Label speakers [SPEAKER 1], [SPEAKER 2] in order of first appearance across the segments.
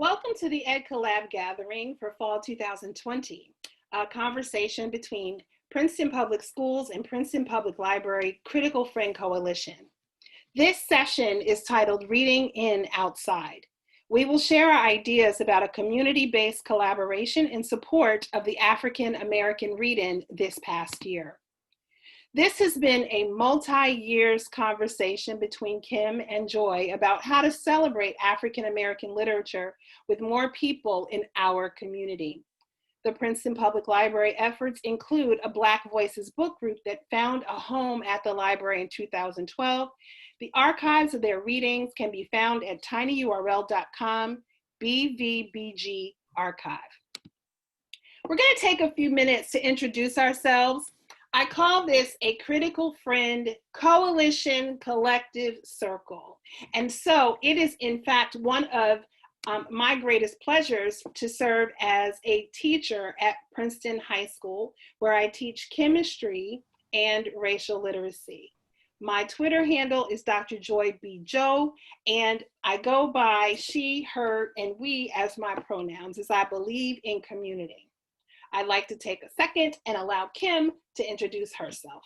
[SPEAKER 1] Welcome to the Ed Collab Gathering for Fall 2020, a conversation between Princeton Public Schools and Princeton Public Library Critical Friend Coalition. This session is titled Reading in Outside. We will share our ideas about a community-based collaboration in support of the African American read-in this past year. This has been a multi-years conversation between Kim and Joy about how to celebrate African American literature with more people in our community. The Princeton Public Library efforts include a Black Voices book group that found a home at the library in 2012. The archives of their readings can be found at tinyurl.com/BVBG archive. We're going to take a few minutes to introduce ourselves. I call this a Critical Friend Coalition Collective Circle. And so it is in fact one of my greatest pleasures to serve as a teacher at Princeton High School, where I teach chemistry and racial literacy. My Twitter handle is Dr. Joy B. Joe, and I go by she, her, and we as my pronouns, as I believe in community. I'd like to take a second and allow Kim to introduce herself.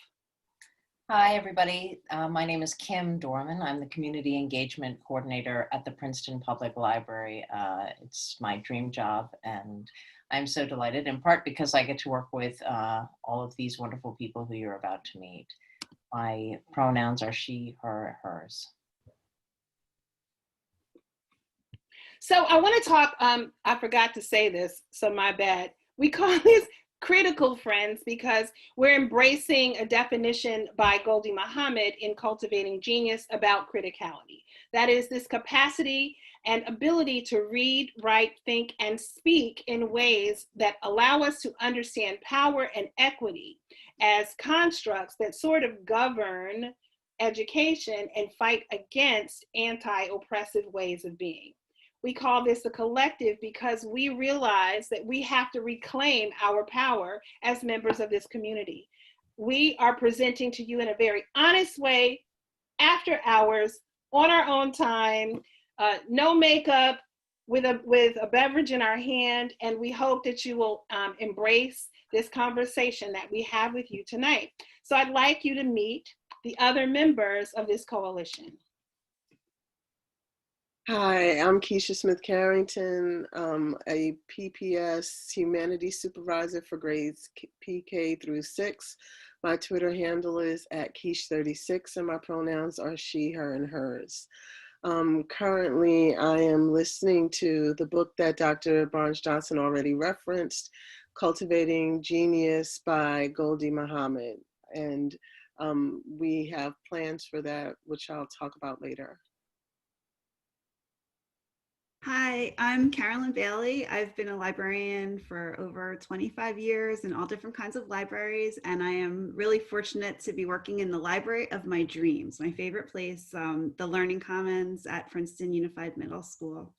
[SPEAKER 2] Hi, everybody. My name is Kim Dorman. I'm the Community Engagement Coordinator at the Princeton Public Library. It's my dream job, and I'm so delighted, in part because I get to work with all of these wonderful people who you're about to meet. My pronouns are she, her, hers.
[SPEAKER 1] So I want to talk, I forgot to say this, so my bad. We call this critical friends because we're embracing a definition by Gholdy Muhammad in Cultivating Genius about criticality. That is this capacity and ability to read, write, think, and speak in ways that allow us to understand power and equity as constructs that sort of govern education and fight against anti-oppressive ways of being. We call this a collective because we realize that we have to reclaim our power as members of this community. We are presenting to you in a very honest way, after hours, on our own time, no makeup, with a beverage in our hand, and we hope that you will embrace this conversation that we have with you tonight. So I'd like you to meet the other members of this coalition.
[SPEAKER 3] Hi, I'm Keisha Smith-Carrington, a PPS Humanities Supervisor for grades PK through 6. My Twitter handle is @Keish36, and my pronouns are she, her, and hers. Currently, I am listening to the book that Dr. Barnes-Johnson already referenced, Cultivating Genius by Gholdy Muhammad. And we have plans for that, which I'll talk about later.
[SPEAKER 4] Hi, I'm Carolyn Bailey. I've been a librarian for over 25 years in all different kinds of libraries, and I am really fortunate to be working in the library of my dreams, my favorite place, the Learning Commons at Princeton Unified Middle School.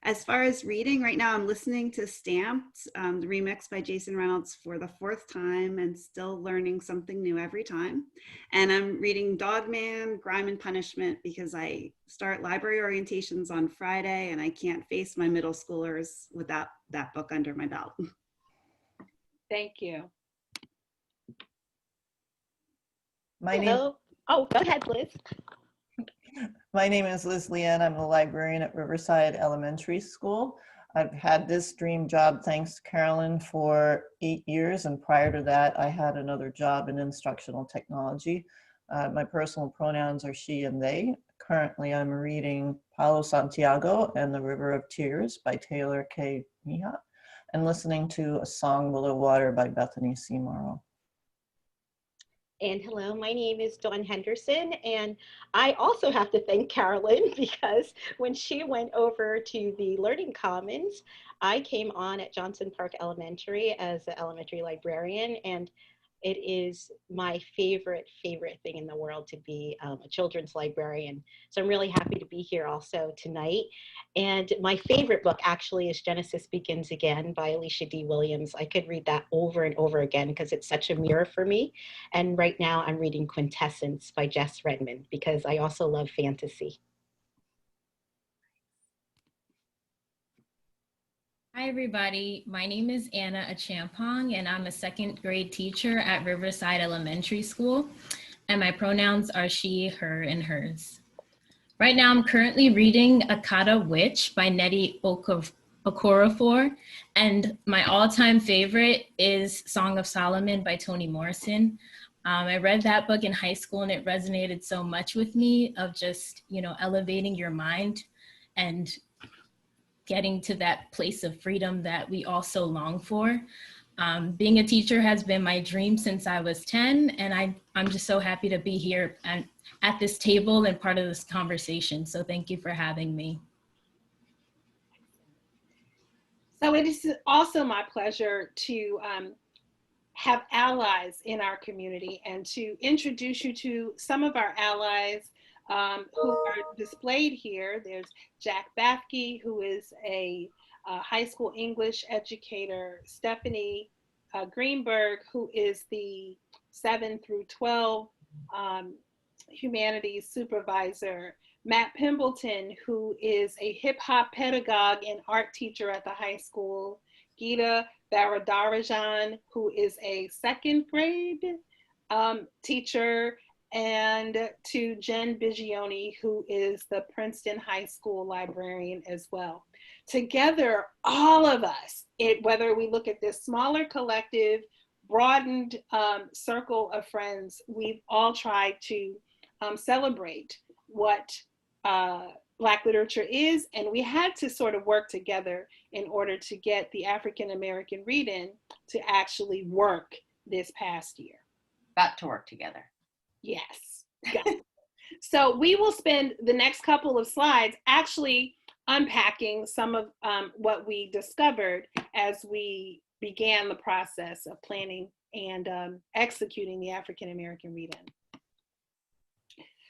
[SPEAKER 4] As far as reading, right now I'm listening to Stamped, the remix by Jason Reynolds for the 4th time and still learning something new every time. And I'm reading Dogman, Grime and Punishment because I start library orientations on Friday and I can't face my middle schoolers without that book under my belt.
[SPEAKER 1] Thank you.
[SPEAKER 5] Hello.
[SPEAKER 1] Oh, go ahead, Liz.
[SPEAKER 5] My name is Liz Leanne. I'm a librarian at Riverside Elementary School. I've had this dream job, thanks to Carolyn, for 8 years, and prior to that, I had another job in instructional technology. My personal pronouns are she and they. Currently, I'm reading Paulo Santiago and the River of Tears by Taylor K. Mija, and listening to A Song Below Water by Bethany C. Morrow.
[SPEAKER 6] And hello, my name is Dawn Henderson, and I also have to thank Carolyn because when she went over to the Learning Commons, I came on at Johnson Park Elementary as an elementary librarian, and it is my favorite thing in the world to be a children's librarian. So I'm really happy to be here also tonight. And my favorite book actually is Genesis Begins Again by Alicia D. Williams. I could read that over and over again because it's such a mirror for me. And right now I'm reading Quintessence by Jess Redmond because I also love fantasy.
[SPEAKER 7] Hi, everybody. My name is Anna Achampong, and I'm a second grade teacher at Riverside Elementary School. And my pronouns are she, her, and hers. Right now, I'm currently reading Akata Witch by Nnedi Okorafor. And my all-time favorite is Song of Solomon by Toni Morrison. I read that book in high school, and it resonated so much with me of just, elevating your mind and getting to that place of freedom that we all so long for. Being a teacher has been my dream since I was 10, and I'm just so happy to be here and at this table and part of this conversation. So thank you for having me.
[SPEAKER 1] So it is also my pleasure to have allies in our community and to introduce you to some of our allies who are displayed here. There's Jack Bafke, who is a high school English educator, Stephanie Greenberg, who is the 7 through 12 humanities supervisor, Matt Pimbleton, who is a hip hop pedagogue and art teacher at the high school, Geeta Varadarajan, who is a second grade teacher, and to Jen Bigioni, who is the Princeton High School librarian as well. Together, all of us, whether we look at this smaller collective, broadened circle of friends, we've all tried to celebrate what Black literature is, and we had to sort of work together in order to get the African American read-in to actually work this past year.
[SPEAKER 2] Got to work together.
[SPEAKER 1] Yes. So we will spend the next couple of slides actually unpacking some of what we discovered as we began the process of planning and executing the African American read-in.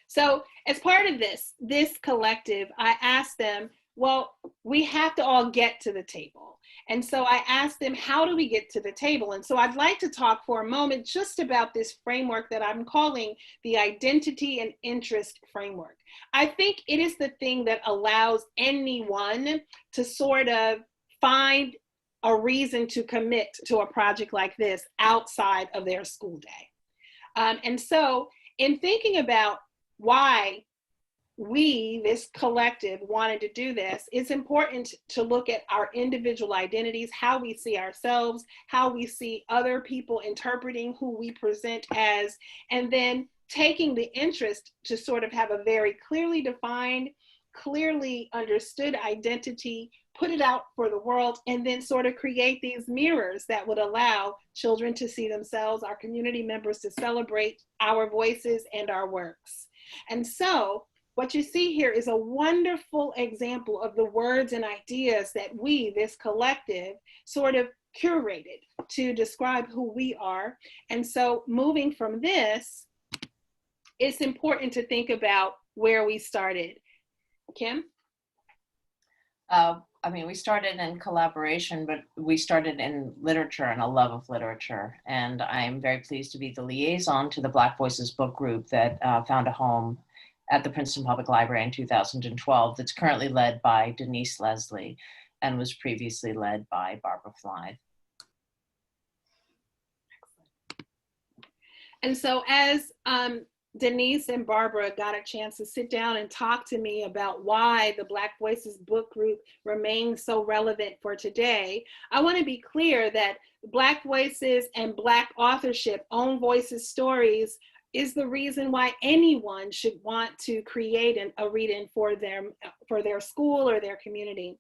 [SPEAKER 1] So as part of this collective, I asked them, well, we have to all get to the table. And so I asked them, how do we get to the table? And so I'd like to talk for a moment just about this framework that I'm calling the identity and interest framework. I think it is the thing that allows anyone to sort of find a reason to commit to a project like this outside of their school day. And so in thinking about why we, this collective, wanted to do this, it's important to look at our individual identities, how we see ourselves, how we see other people interpreting who we present as, and then taking the interest to sort of have a very clearly defined, clearly understood identity, put it out for the world, and then sort of create these mirrors that would allow children to see themselves, our community members to celebrate our voices and our works. And so what you see here is a wonderful example of the words and ideas that we, this collective, sort of curated to describe who we are. And so moving from this, it's important to think about where we started. Kim?
[SPEAKER 2] I mean, we started in collaboration, but we started in literature and a love of literature. And I'm very pleased to be the liaison to the Black Voices book group that found a home at the Princeton Public Library in 2012 that's currently led by Denise Leslie and was previously led by Barbara Fly.
[SPEAKER 1] And so as Denise and Barbara got a chance to sit down and talk to me about why the Black Voices book group remains so relevant for today, I want to be clear that Black Voices and Black authorship, own voices stories, is the reason why anyone should want to create a read-in for their school or their community.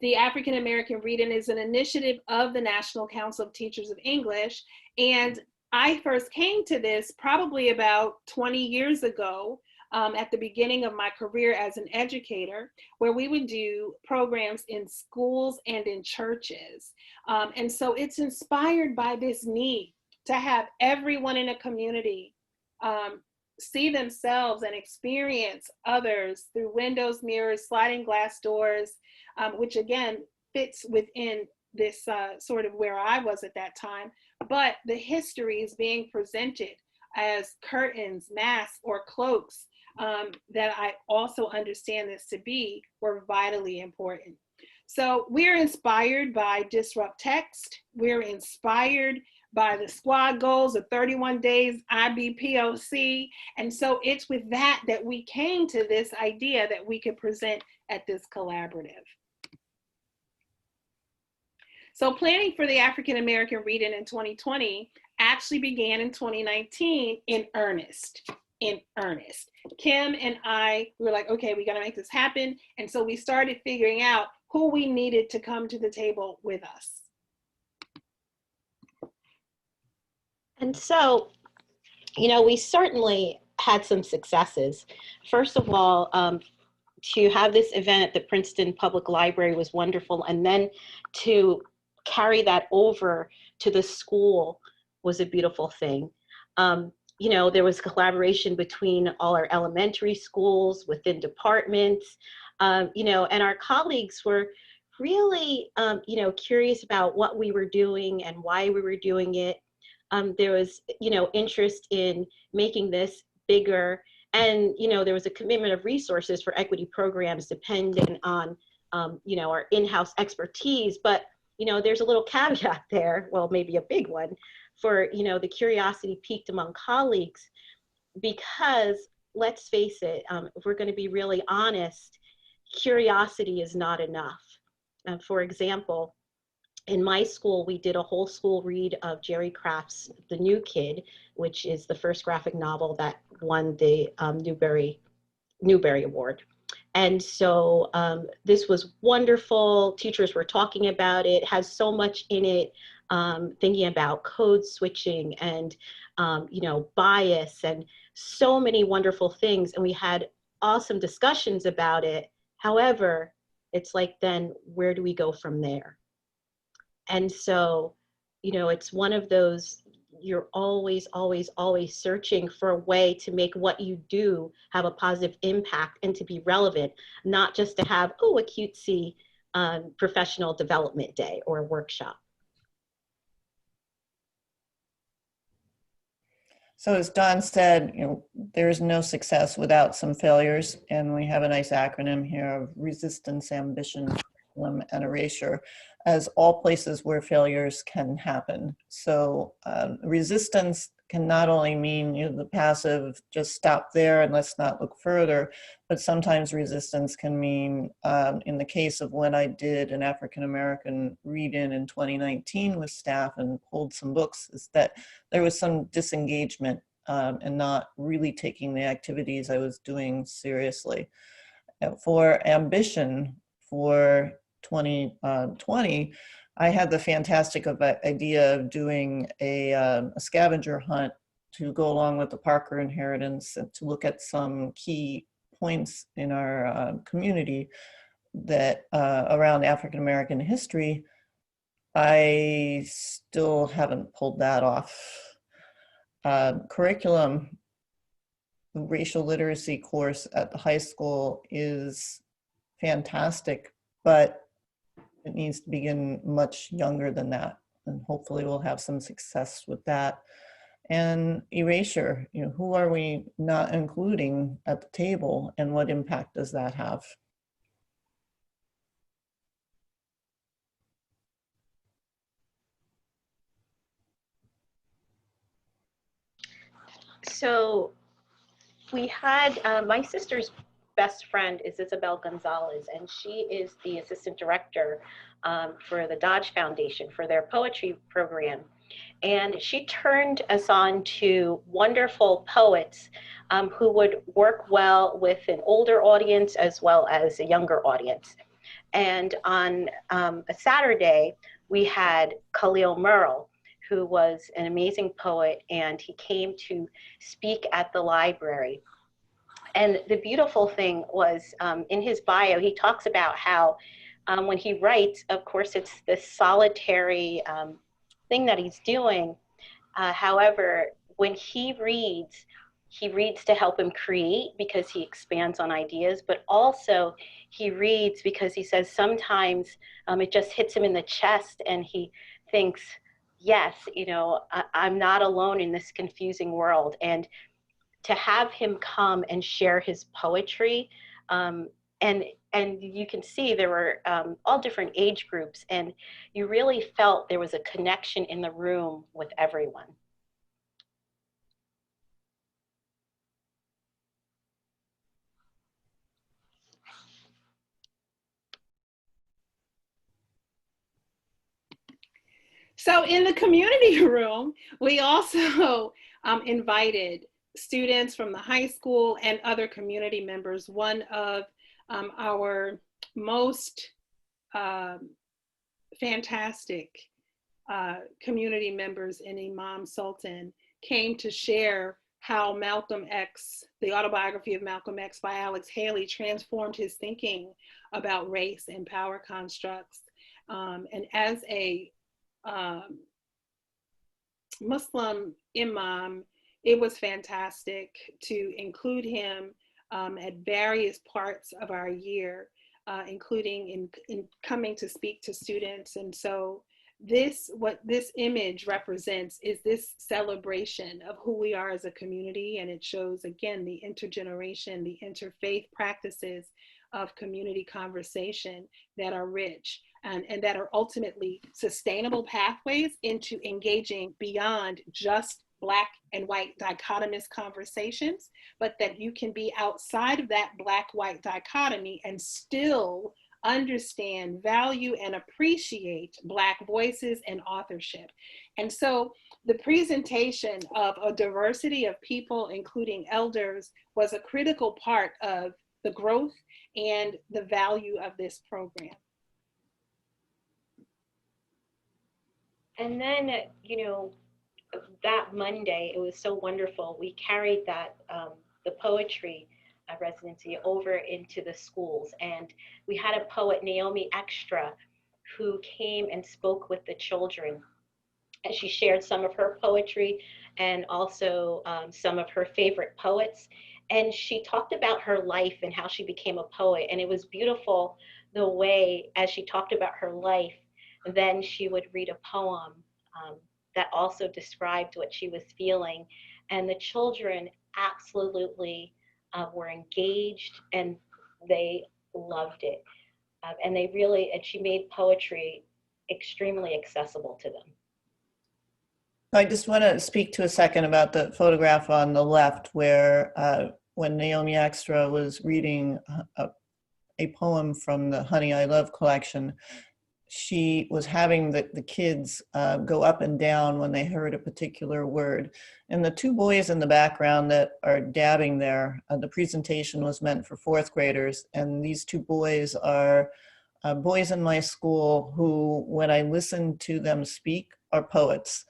[SPEAKER 1] The African American Read-In is an initiative of the National Council of Teachers of English, and I first came to this probably about 20 years ago at the beginning of my career as an educator, where we would do programs in schools and in churches. And so it's inspired by this need to have everyone in a community see themselves and experience others through windows, mirrors, sliding glass doors, which again fits within this sort of where I was at that time. But the history is being presented as curtains, masks, or cloaks that I also understand this to be were vitally important. So we're inspired by Disrupt Text. We're inspired by the squad goals of 31 days IBPOC. And so it's with that that we came to this idea that we could present at this collaborative. So planning for the African American Read-In in 2020 actually began in 2019 in earnest. Kim and I were like, okay, we got to make this happen. And so we started figuring out who we needed to come to the table with us.
[SPEAKER 6] And so, you know, we certainly had some successes. First of all, to have this event at the Princeton Public Library was wonderful. And then to carry that over to the school was a beautiful thing. You know, there was collaboration between all our elementary schools, within departments, you know, and our colleagues were really, you know, curious about what we were doing and why we were doing it. There was, you know, interest in making this bigger. And, you know, there was a commitment of resources for equity programs dependent on, you know, our in-house expertise. But, you know, there's a little caveat there, well, maybe a big one, for, you know, the curiosity peaked among colleagues, because let's face it, if we're going to be really honest, curiosity is not enough. For example, in my school, we did a whole school read of Jerry Craft's The New Kid, which is the first graphic novel that won the Newbery Award. And so this was wonderful. Teachers were talking about it, has so much in it, thinking about code switching and, you know, bias and so many wonderful things. And we had awesome discussions about it. However, it's like, then where do we go from there? And so, you know, it's one of those, you're always, always, always searching for a way to make what you do have a positive impact and to be relevant, not just to have, oh, a cutesy professional development day or a workshop.
[SPEAKER 5] So as Don said, you know, there is no success without some failures, and we have a nice acronym here of resistance, ambition, curriculum, and erasure, as all places where failures can happen. So resistance can not only mean, you know, the passive, just stop there and let's not look further, but sometimes resistance can mean, in the case of when I did an African-American read-in in 2019 with staff and pulled some books, is that there was some disengagement and not really taking the activities I was doing seriously. For ambition, for 2020, I had the fantastic idea of doing a scavenger hunt to go along with the Parker inheritance and to look at some key points in our community that around African American history. I still haven't pulled that off. Curriculum, the racial literacy course at the high school is fantastic, but it needs to begin much younger than that. And hopefully we'll have some success with that. And erasure, you know, who are we not including at the table and what impact does that have?
[SPEAKER 6] So we had, my sister's best friend is Isabel Gonzalez, and she is the assistant director for the Dodge Foundation for their poetry program. And she turned us on to wonderful poets who would work well with an older audience as well as a younger audience. And on a Saturday, we had Khalil Merle, who was an amazing poet, and he came to speak at the library. And the beautiful thing was in his bio, he talks about how when he writes, of course, it's this solitary thing that he's doing. However, when he reads to help him create because he expands on ideas, but also he reads because he says sometimes it just hits him in the chest and he thinks, yes, you know, I'm not alone in this confusing world. And to have him come and share his poetry and and you can see there were all different age groups, and you really felt there was a connection in the room with everyone.
[SPEAKER 1] So in the community room, we also invited students from the high school and other community members. One of our most fantastic community members in Imam Sultan came to share how Malcolm X, the autobiography of Malcolm X by Alex Haley, transformed his thinking about race and power constructs. And as a Muslim imam, it was fantastic to include him at various parts of our year, including in coming to speak to students. And so what this image represents is this celebration of who we are as a community. And it shows, again, the intergeneration, the interfaith practices of community conversation that are rich and that are ultimately sustainable pathways into engaging beyond just Black and white dichotomous conversations, but that you can be outside of that Black-white dichotomy and still understand, value, and appreciate Black voices and authorship. And so the presentation of a diversity of people, including elders, was a critical part of the growth and the value of this program.
[SPEAKER 6] And then, you know, that Monday, it was so wonderful. We carried that, the poetry residency over into the schools. And we had a poet, Naomi Extra, who came and spoke with the children. And she shared some of her poetry and also some of her favorite poets. And she talked about her life and how she became a poet. And it was beautiful the way, as she talked about her life, then she would read a poem that also described what she was feeling. And the children absolutely were engaged and they loved it. And she made poetry extremely accessible to them.
[SPEAKER 5] I just want to speak to a second about the photograph on the left where when Naomi Extra was reading a poem from the Honey I Love collection, she was having the kids go up and down when they heard a particular word. And the two boys in the background that are dabbing there, the presentation was meant for fourth graders. And these two boys are boys in my school who, when I listen to them speak, are poets,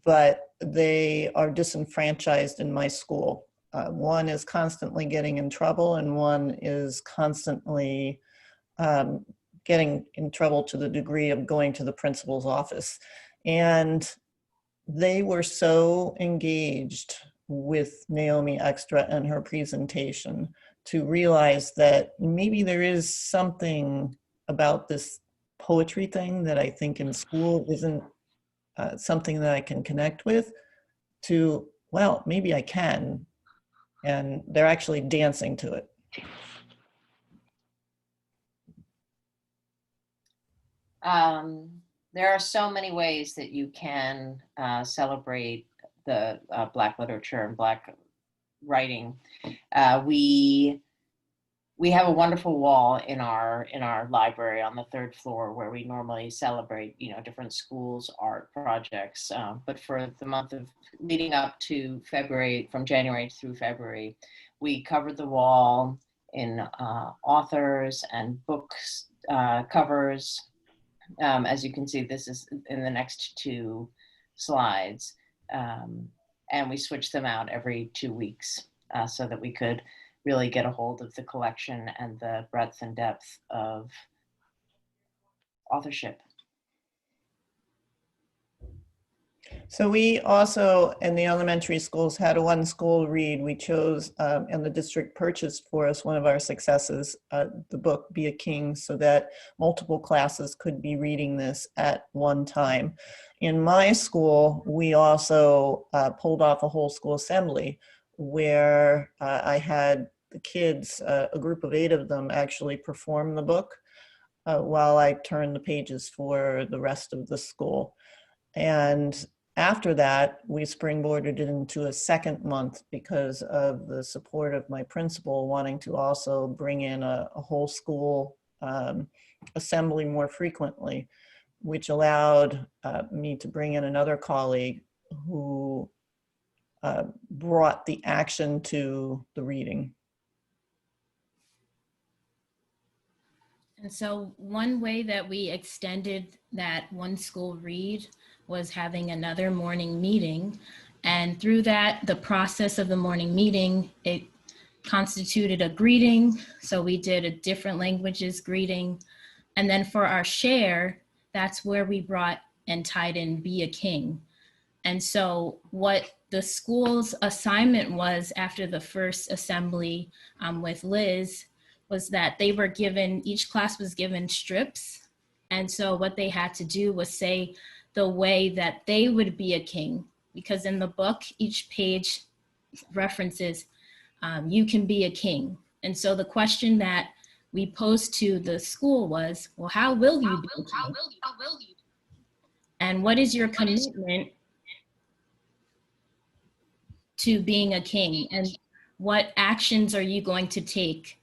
[SPEAKER 5] but they are disenfranchised in my school. One is constantly getting in trouble and one is constantly getting in trouble to the degree of going to the principal's office. And they were so engaged with Naomi Extra and her presentation to realize that maybe there is something about this poetry thing that I think in school isn't something that I can connect with, to, well, maybe I can. And they're actually dancing to it.
[SPEAKER 2] There are so many ways that you can celebrate the Black literature and Black writing. We have a wonderful wall in our library on the third floor where we normally celebrate, you know, different schools' art projects. But for the month of leading up to February, from January through February, we covered the wall in authors and books covers. As you can see, this is in the next two slides. And we switched them out every 2 weeks so that we could really get a hold of the collection and the breadth and depth of authorship.
[SPEAKER 5] So we also, in the elementary schools, had a one school read. We chose, and the district purchased for us, one of our successes, the book Be a King, so that multiple classes could be reading this at one time. In my school, we also pulled off a whole school assembly where I had the kids, a group of 8 of them, actually perform the book while I turn the pages for the rest of the school. And after that, we springboarded it into a second month because of the support of my principal wanting to also bring in a whole school assembly more frequently, which allowed me to bring in another colleague who brought the action to the reading.
[SPEAKER 7] And so one way that we extended that one school read was having another morning meeting. And through that, the process of the morning meeting, it constituted a greeting. So we did a different languages greeting. And then for our share, that's where we brought and tied in Be a King. And so what the school's assignment was after the first assembly with Liz was that they were given, each class was given strips. And so what they had to do was say the way that they would be a king, because in the book, each page references, you can be a king. And so the question that we posed to the school was, well, how will you be a king? And what is your commitment to being a king? And what actions are you going to take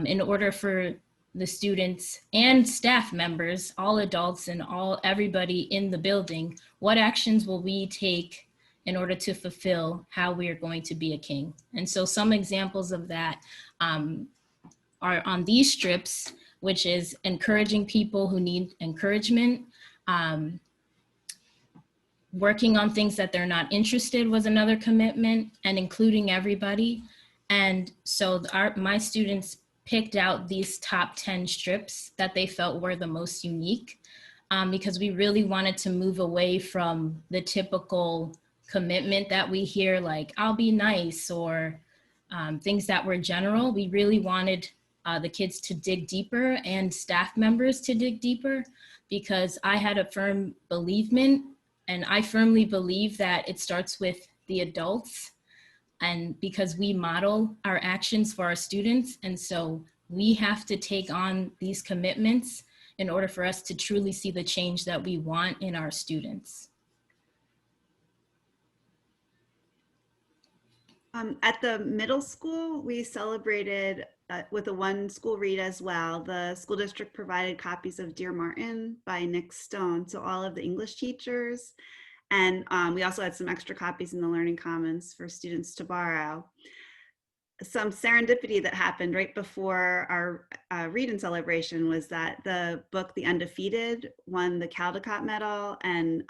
[SPEAKER 7] in order for the students and staff members, all adults and everybody in the building, what actions will we take in order to fulfill how we are going to be a king? And so some examples of that are on these strips, which is encouraging people who need encouragement, working on things that they're not interested was another commitment, and including everybody. And so my students picked out these top 10 strips that they felt were the most unique, because we really wanted to move away from the typical commitment that we hear, like, I'll be nice, or things that were general. We really wanted the kids to dig deeper and staff members to dig deeper, because I had a firm believement, and I firmly believe that it starts with the adults, and because we model our actions for our students. And so we have to take on these commitments in order for us to truly see the change that we want in our students.
[SPEAKER 4] At the middle school, we celebrated with a one school read as well. The school district provided copies of Dear Martin by Nick Stone to all of the English teachers. And we also had some extra copies in the Learning Commons for students to borrow. Some serendipity that happened right before our read-in celebration was that the book, The Undefeated, won the Caldecott Medal. And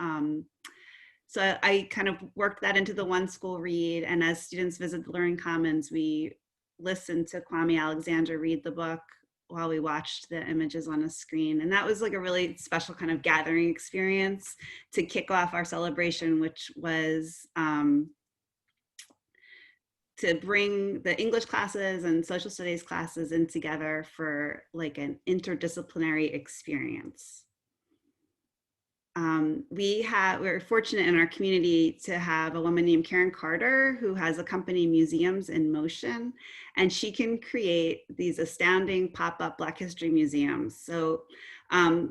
[SPEAKER 4] so I kind of worked that into the one school read. And as students visit the Learning Commons, we listened to Kwame Alexander read the book while we watched the images on a screen. And that was like a really special kind of gathering experience to kick off our celebration, which was to bring the English classes and social studies classes in together for like an interdisciplinary experience. We're fortunate in our community to have a woman named Karen Carter who has a company, Museums in Motion, and she can create these astounding pop-up Black History museums. So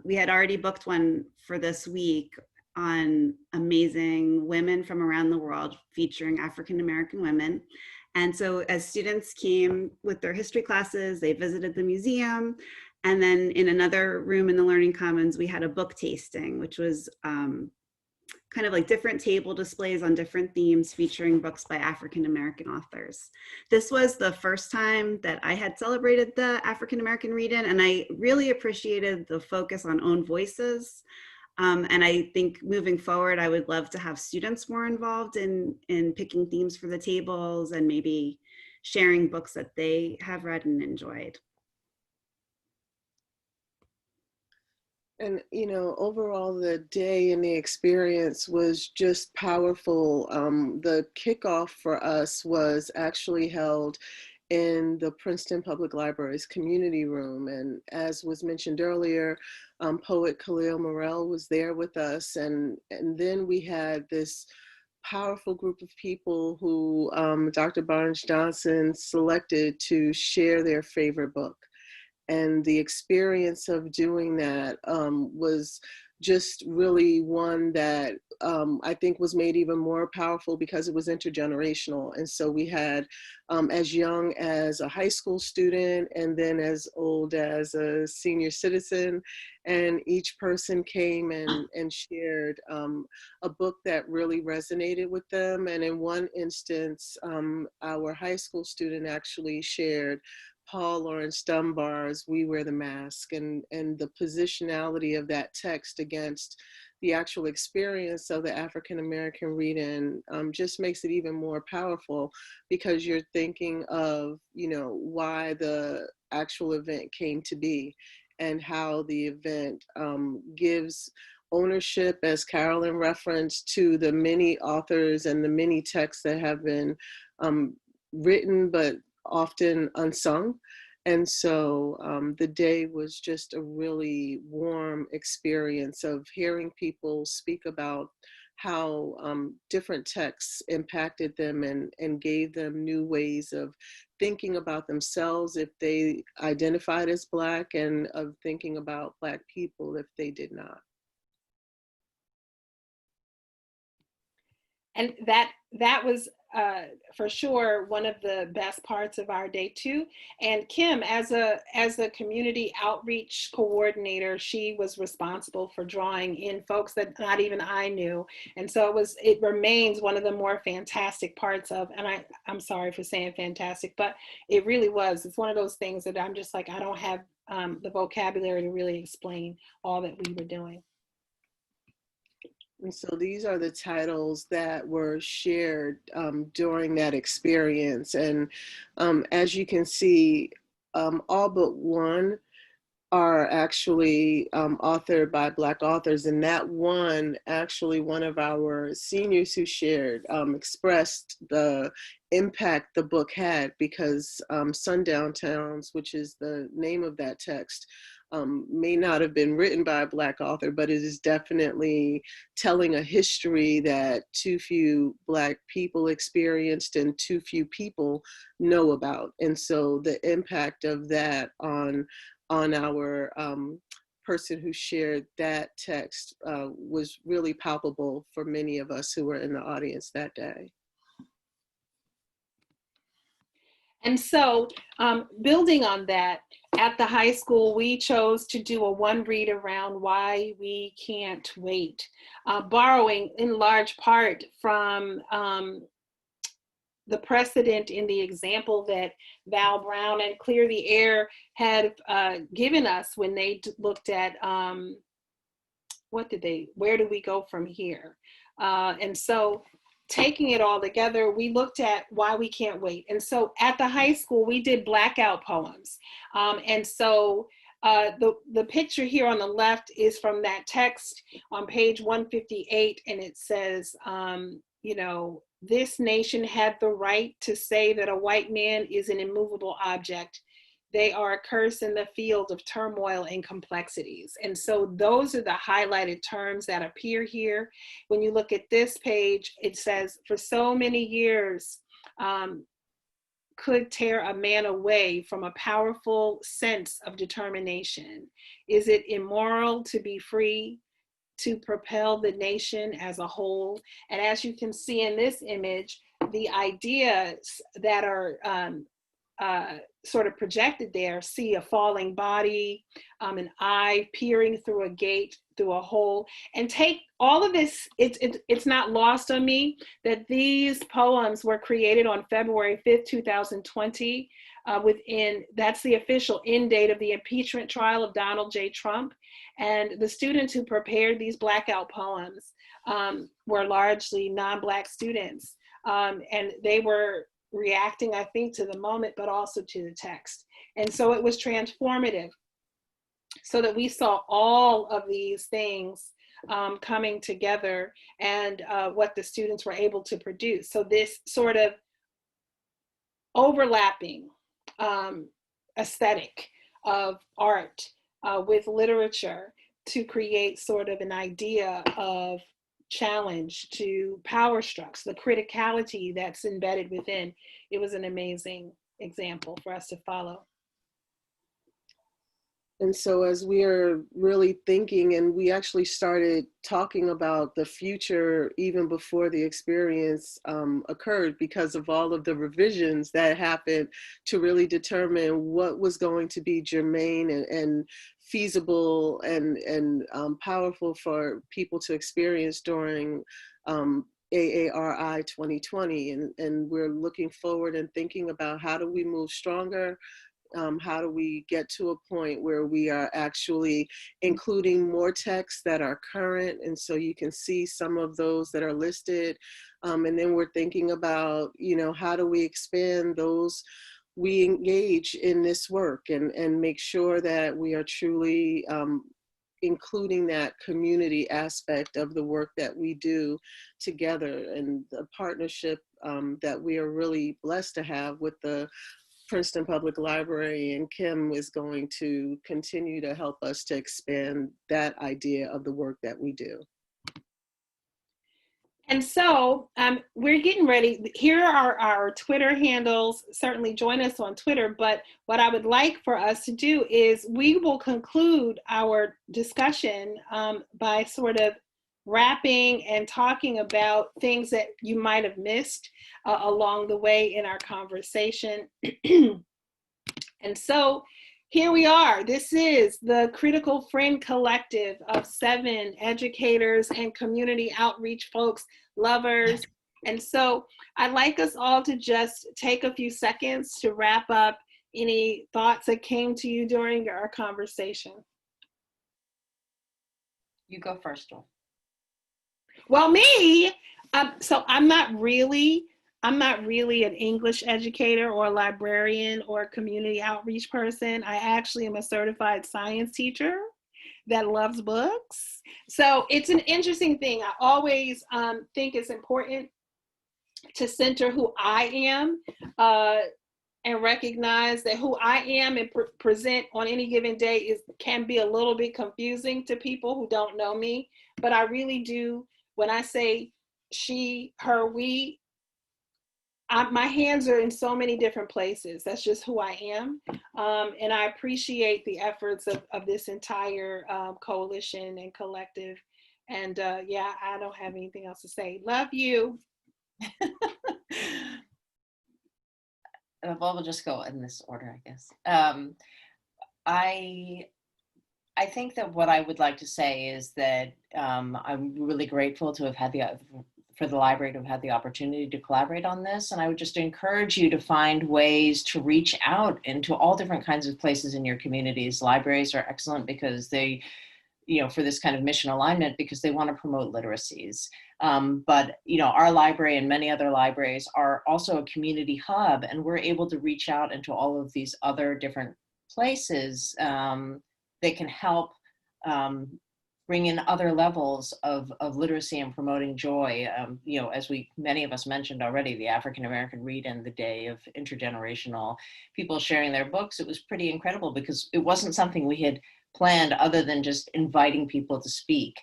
[SPEAKER 4] we had already booked one for this week on amazing women from around the world featuring African-American women. And so as students came with their history classes, they visited the museum. And then in another room in the Learning Commons, we had a book tasting, which was kind of like different table displays on different themes featuring books by African-American authors. This was the first time that I had celebrated the African-American read-in, and I really appreciated the focus on own voices. And I think moving forward, I would love to have students more involved in picking themes for the tables and maybe sharing books that they have read and enjoyed.
[SPEAKER 3] And, you know, overall, the day and the experience was just powerful. The kickoff for us was actually held in the Princeton Public Library's community room. And as was mentioned earlier, poet Khalil Morel was there with us. And then we had this powerful group of people who Dr. Barnes Johnson selected to share their favorite book. And the experience of doing that was just really one that I think was made even more powerful because it was intergenerational. And so we had as young as a high school student and then as old as a senior citizen. And each person came and shared a book that really resonated with them. And in one instance, our high school student actually shared Paul Laurence Dunbar's We Wear the Mask, and the positionality of that text against the actual experience of the African American read-in just makes it even more powerful, because you're thinking of, you know, why the actual event came to be and how the event gives ownership, as Carolyn referenced, to the many authors and the many texts that have been written but often unsung. And so the day was just a really warm experience of hearing people speak about how different texts impacted them and gave them new ways of thinking about themselves if they identified as Black, and of thinking about Black people if they did not.
[SPEAKER 1] And that was for sure one of the best parts of our day too. And Kim, as a community outreach coordinator, she was responsible for drawing in folks that not even I knew. And so it remains one of the more fantastic parts of, and I'm sorry for saying fantastic, but it really was. It's one of those things that I'm just like, I don't have the vocabulary to really explain all that we were doing.
[SPEAKER 3] And so these are the titles that were shared during that experience. And as you can see, all but one are actually authored by Black authors. And that one, actually one of our seniors who shared expressed the impact the book had, because Sundown Towns, which is the name of that text, may not have been written by a Black author, but it is definitely telling a history that too few Black people experienced and too few people know about. And so the impact of that on our person who shared that text was really palpable for many of us who were in the audience that day.
[SPEAKER 1] And so building on that, at the high school, we chose to do a one read around Why We Can't Wait, borrowing in large part from the precedent in the example that Val Brown and Clear the Air had given us when they looked at where do we go from here? And so taking it all together, we looked at Why We Can't Wait. And so at the high school, we did blackout poems. And so the picture here on the left is from that text on page 158, and it says, you know, this nation had the right to say that a white man is an immovable object. They are a curse in the field of turmoil and complexities. And so those are the highlighted terms that appear here. When you look at this page, it says, for so many years, could tear a man away from a powerful sense of determination. Is it immoral to be free, to propel the nation as a whole? And as you can see in this image, the ideas that are sort of projected there, see a falling body, an eye peering through a gate, through a hole, and take all of this. It's not lost on me that these poems were created on February 5th, 2020, that's the official end date of the impeachment trial of Donald J. Trump. And the students who prepared these blackout poems were largely non-Black students. And they were reacting, I think, to the moment, but also to the text. And so it was transformative, so that we saw all of these things coming together, and what the students were able to produce. So this sort of overlapping aesthetic of art with literature to create sort of an idea of challenge to power structures, the criticality that's embedded within. It was an amazing example for us to follow.
[SPEAKER 3] And so as we are really thinking, and we actually started talking about the future even before the experience occurred, because of all of the revisions that happened to really determine what was going to be germane and feasible and powerful for people to experience during AARI 2020. And we're looking forward and thinking about how do we move stronger. How do we get to a point where we are actually including more texts that are current? And so you can see some of those that are listed. And then we're thinking about, how do we expand those we engage in this work and make sure that we are truly including that community aspect of the work that we do together, and the partnership that we are really blessed to have with the Princeton Public Library, and Kim is going to continue to help us to expand that idea of the work that we do.
[SPEAKER 1] And so we're getting ready. Here are our Twitter handles. Certainly join us on Twitter, but what I would like for us to do is we will conclude our discussion by sort of wrapping and talking about things that you might have missed along the way in our conversation. And so here we are. This is the Critical Friend Collective of 7 educators and community outreach folks, lovers. And so I'd like us all to just take a few seconds to wrap up any thoughts that came to you during our conversation.
[SPEAKER 2] You go first, Dawn.
[SPEAKER 1] Well, me, so I'm not really an English educator or a librarian or a community outreach person. I actually am a certified science teacher that loves books. So it's an interesting thing. I always think it's important to center who I am and recognize that who I am and present on any given day can be a little bit confusing to people who don't know me. But I really do. When I say she, her, we, my hands are in so many different places. That's just who I am. And I appreciate the efforts of this entire coalition and collective. And yeah, I don't have anything else to say. Love you.
[SPEAKER 2] Well, we'll just go in this order, I guess. I think that what I would like to say is that I'm really grateful to have had for the library to have had the opportunity to collaborate on this. And I would just encourage you to find ways to reach out into all different kinds of places in your communities. Libraries are excellent because they, for this kind of mission alignment, because they want to promote literacies. But our library and many other libraries are also a community hub, and we're able to reach out into all of these other different places that can help bring in other levels of literacy and promoting joy. As many of us mentioned already, the African American Read-In, the day of intergenerational people sharing their books, it was pretty incredible because it wasn't something we had planned other than just inviting people to speak.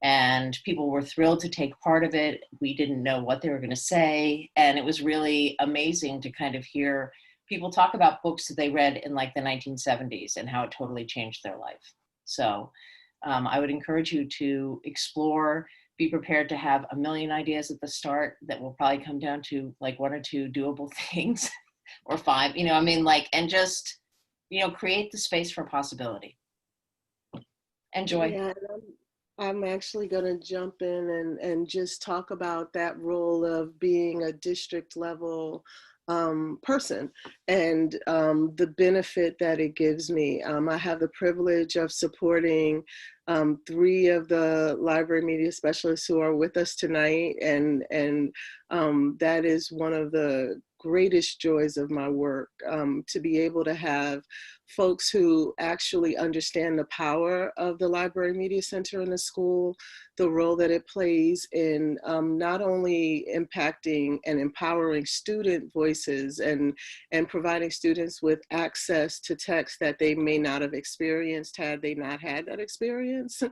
[SPEAKER 2] And people were thrilled to take part of it. We didn't know what they were going to say. And it was really amazing to kind of hear people talk about books that they read in like the 1970s and how it totally changed their life. So I would encourage you to explore, be prepared to have a million ideas at the start that will probably come down to like 1 or 2 doable things or 5, and just, create the space for possibility. Enjoy.
[SPEAKER 3] Yeah, I'm actually going to jump in and just talk about that role of being a district level person and the benefit that it gives me. I have the privilege of supporting 3 of the library media specialists who are with us tonight, and that is one of the greatest joys of my work, to be able to have folks who actually understand the power of the Library Media Center in the school, the role that it plays in not only impacting and empowering student voices and providing students with access to text that they may not have experienced had they not had that experience,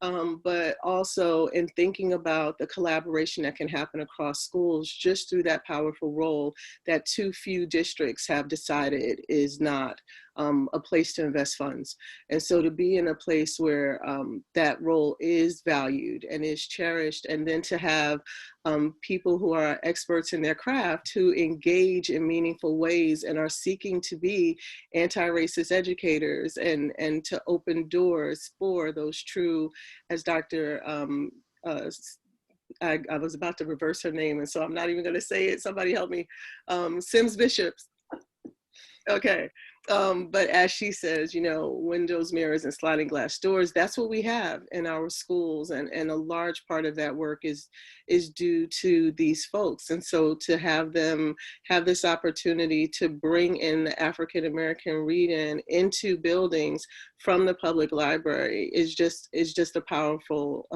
[SPEAKER 3] but also in thinking about the collaboration that can happen across schools just through that powerful role that too few districts have decided is not a place to invest funds. And so to be in a place where that role is valued and is cherished, and then to have people who are experts in their craft who engage in meaningful ways and are seeking to be anti-racist educators and to open doors for those true, as Dr. I was about to reverse her name, and so I'm not even going to say it. Somebody help me. Sims Bishops. Okay. But as she says, you know, windows, mirrors, and sliding glass doors, that's what we have in our schools. And a large part of that work is due to these folks. And so to have them have this opportunity to bring in the African-American read-in into buildings from the public library is just a powerful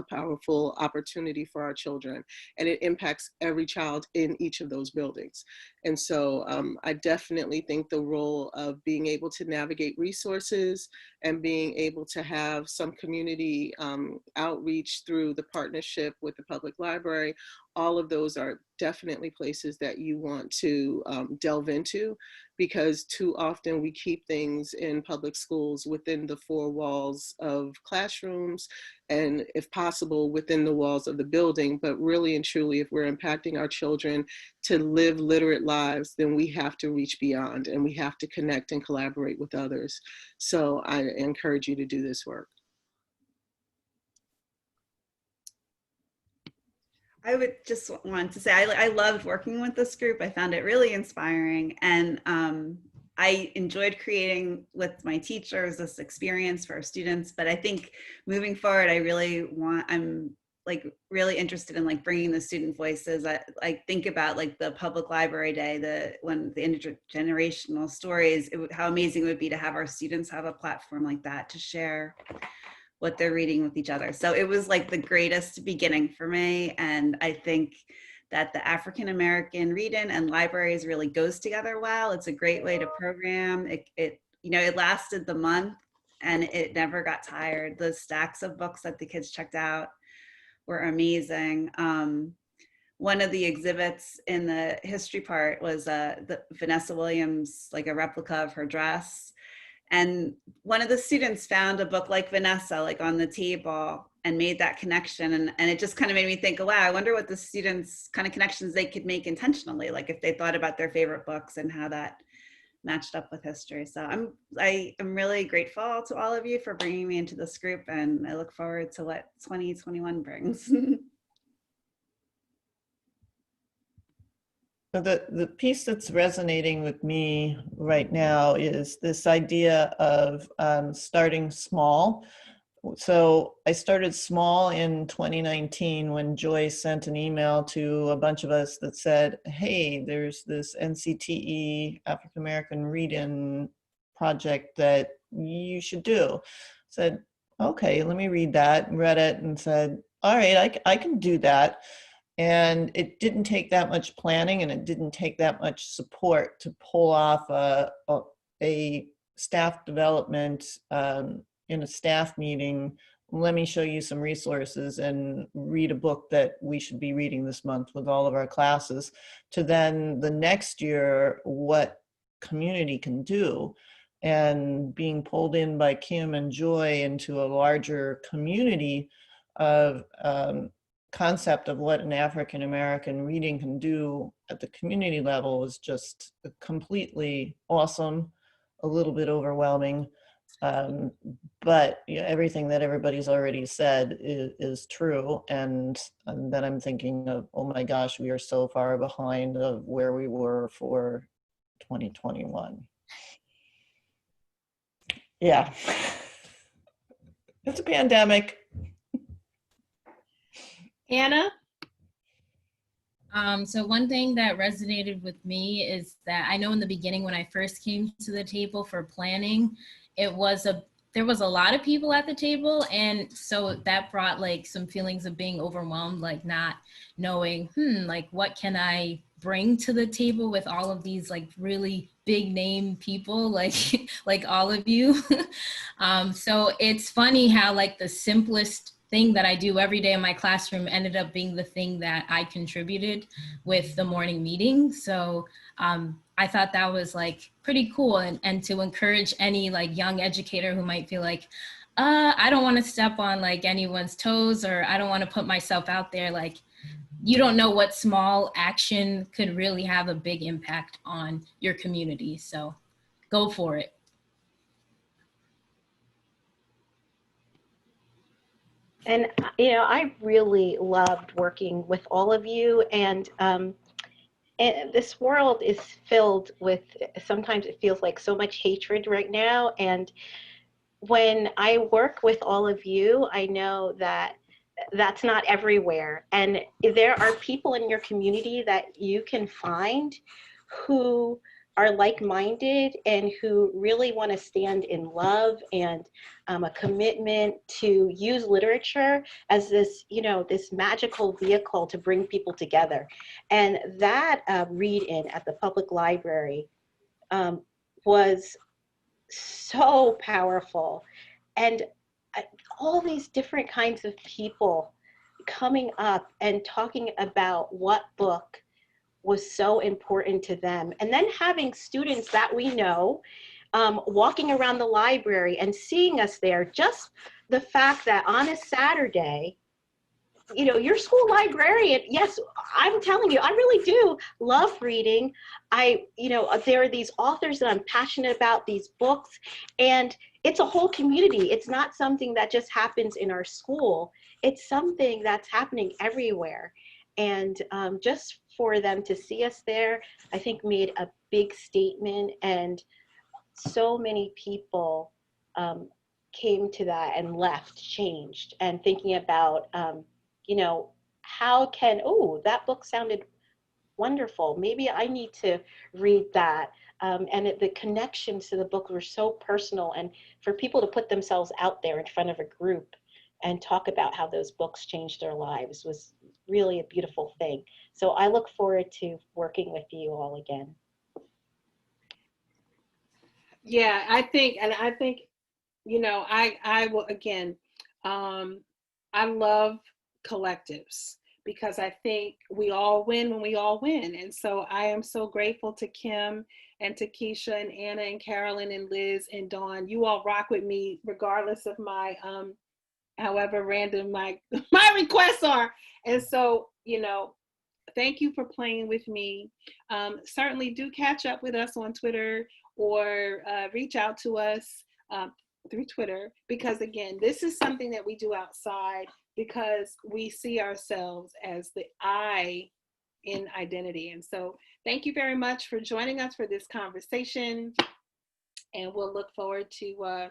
[SPEAKER 3] opportunity for our children. And it impacts every child in each of those buildings. And so I definitely think the role of being able to navigate resources and being able to have some community outreach through the partnership with the public library, all of those are definitely places that you want to delve into, because too often we keep things in public schools within the four walls of classrooms and, if possible, within the walls of the building. But really and truly, if we're impacting our children to live literate lives, then we have to reach beyond and we have to connect and collaborate with others. So I encourage you to do this work.
[SPEAKER 4] I would just want to say I loved working with this group. I found it really inspiring, and I enjoyed creating with my teachers this experience for our students. But I think moving forward, I'm like really interested in like bringing the student voices. I think about like the public library day, when the intergenerational stories, how amazing it would be to have our students have a platform like that to share what they're reading with each other. So it was like the greatest beginning for me. And I think that the African-American read-in and libraries really goes together well. It's a great way to program. It lasted the month and it never got tired. The stacks of books that the kids checked out were amazing. One of the exhibits in the history part was the Vanessa Williams, like a replica of her dress. And one of the students found a book like Vanessa, like on the table, and made that connection. And it just kind of made me think, oh, wow, I wonder what the students kind of connections they could make intentionally, like if they thought about their favorite books and how that matched up with history. So I am really grateful to all of you for bringing me into this group, and I look forward to what 2021 brings.
[SPEAKER 5] So the piece that's resonating with me right now is this idea of starting small. So I started small in 2019 when Joy sent an email to a bunch of us that said, hey, there's this NCTE African American read-in project that you should do. Said, okay, let me read that, read it and said, all right, I can do that. And it didn't take that much planning and it didn't take that much support to pull off a staff development in a staff meeting. Let me show you some resources and read a book that we should be reading this month with all of our classes, to then the next year what community can do, and being pulled in by Kim and Joy into a larger community of concept of what an African American reading can do at the community level is just completely awesome, a little bit overwhelming. But everything that everybody's already said is true. And then I'm thinking of, oh my gosh, we are so far behind of where we were for 2021. Yeah. It's a pandemic.
[SPEAKER 1] Anna?
[SPEAKER 7] So one thing that resonated with me is that I know in the beginning when I first came to the table for planning, there was a lot of people at the table, and so that brought like some feelings of being overwhelmed, like not knowing, like what can I bring to the table with all of these like really big name people like like all of you. So it's funny how like the simplest thing that I do every day in my classroom ended up being the thing that I contributed with the morning meeting. So I thought that was like pretty cool, and to encourage any like young educator who might feel like, I don't want to step on like anyone's toes, or I don't want to put myself out there. Like, you don't know what small action could really have a big impact on your community. So go for it.
[SPEAKER 6] And, you know, I really loved working with all of you. And this world is filled with, sometimes it feels like so much hatred right now. And when I work with all of you, I know that that's not everywhere. And there are people in your community that you can find who are like-minded and who really want to stand in love and a commitment to use literature as this, you know, this magical vehicle to bring people together. And that read-in at the public library was so powerful. And all these different kinds of people coming up and talking about what book was so important to them. And then having students that we know walking around the library and seeing us there, just the fact that on a Saturday, you know, your school librarian, yes, I'm telling you, I really do love reading. You know, there are these authors that I'm passionate about, these books, and it's a whole community. It's not something that just happens in our school. It's something that's happening everywhere. And just for them to see us there, I think made a big statement, and so many people came to that and left changed and thinking about, you know, how can, oh, that book sounded wonderful. Maybe I need to read that. The connections to the book were so personal, and for people to put themselves out there in front of a group and talk about how those books changed their lives was really a beautiful thing. So I look forward to working with you all again.
[SPEAKER 1] Yeah, I think, you know, I will, again, I love collectives because I think we all win when we all win. And so I am so grateful to Kim and to Keisha and Anna and Carolyn and Liz and Dawn. You all rock with me regardless of my, however random my requests are. And so, you know, thank you for playing with me. Certainly do catch up with us on Twitter or reach out to us through Twitter, because again, this is something that we do outside because we see ourselves as the I in identity. And so thank you very much for joining us for this conversation, and we'll look forward to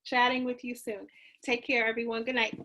[SPEAKER 1] chatting with you soon. Take care, everyone. Good night.